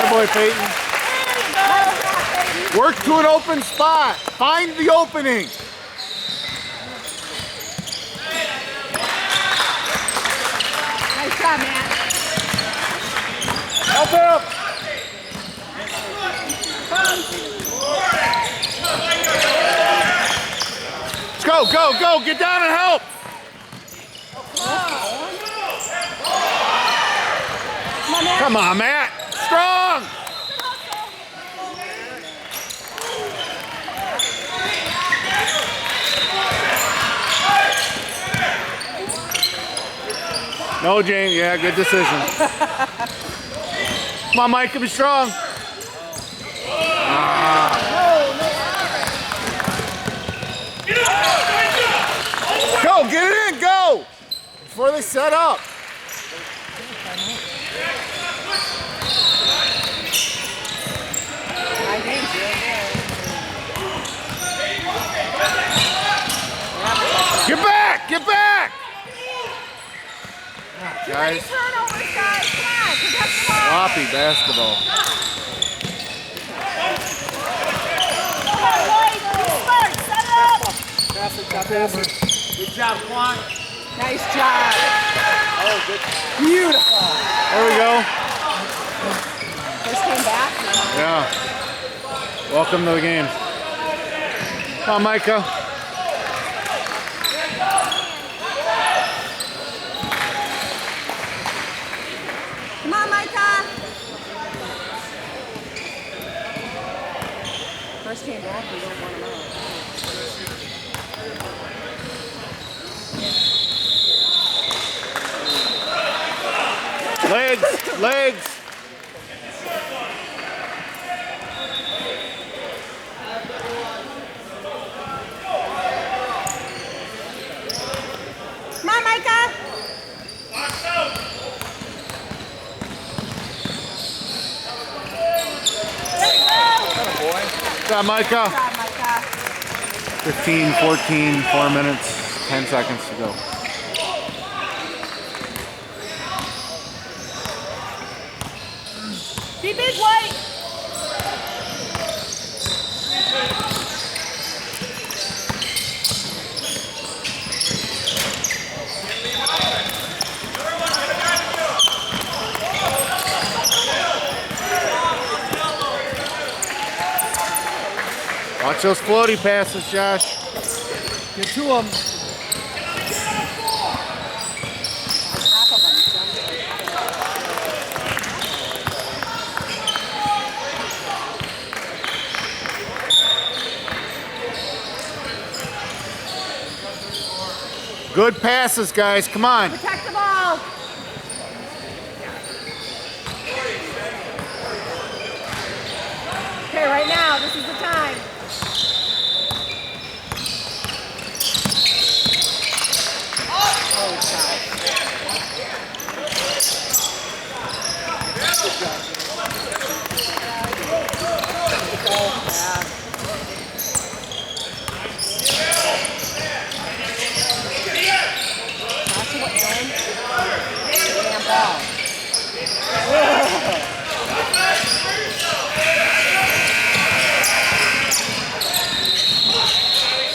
Good boy, Peyton. Work to an open spot. Find the opening. Nice job, man. Help him. Let's go, go, go. Get down and help. Come on, Matt. Strong. No, Jane. Yeah, good decision. Come on, Mike. Be strong. Go, get it in, go! Before they set up. Get back! Get back! Guys. Sloppy basketball. Good job, Quan. Nice job. Oh, good. Beautiful. There we go. First came back. Yeah. Welcome to the game. Come on, Micah. Come on, Micah. First came back, we don't want him out. Legs, legs. Come on, Micah. Good job, Micah. Good job, Micah. 15, 14, 4 minutes, 10 seconds to go. Be big, White. Watch those floaty passes, Josh. Get to them. Good passes, guys. Come on. Protect the ball. Okay, right now, this is the time.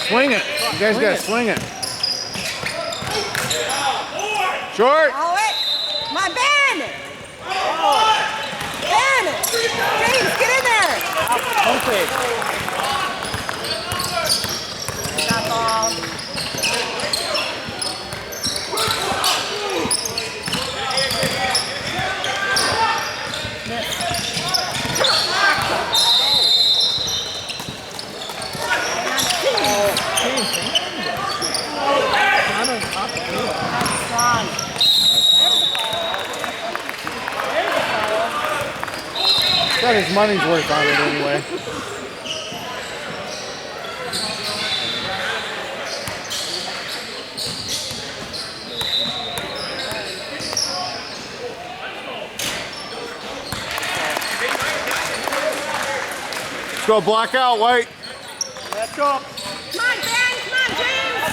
Swing it. You guys got to swing it. Short. Follow it. Come on, Ben. Ben. James, get in there. Okay. That ball. Got his money's worth on it anyway. Let's go block out, White. Let's go. Come on, Ben. Come on, James.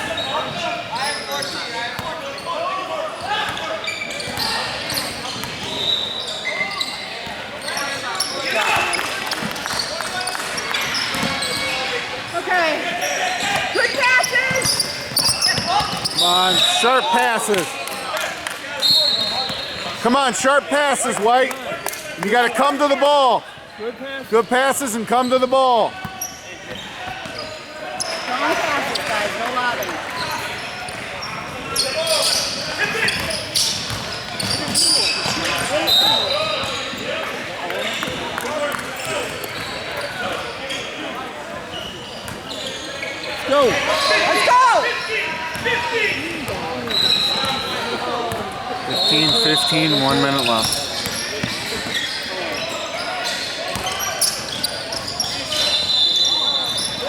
Come on, sharp passes. Come on, sharp passes, White. You got to come to the ball. Good passes and come to the ball. Strong passes, guys. No lobbing. Go. Let's go! 15, 1 minute left.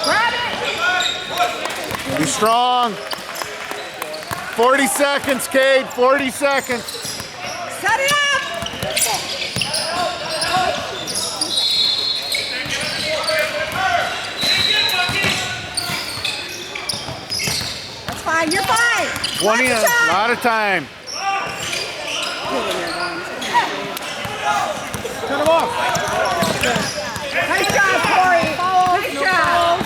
Grab it! Be strong. 40 seconds, Cade. 40 seconds. Set it up! That's fine. You're fine. 20, a lot of time. Turn him off. Nice job, Corey. Nice job.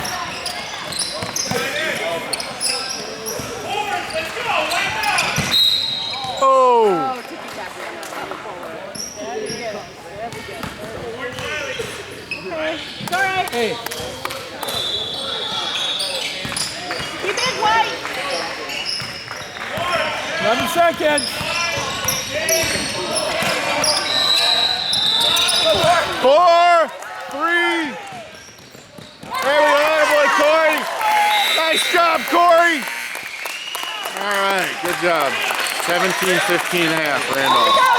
Oh. Oh, ticky tacky. Okay, it's all right. Hey. Keep it white. 11 seconds. 4, 3. There we are, boy, Corey. Nice job, Corey. All right, good job. 17-15 and a half, Randolph.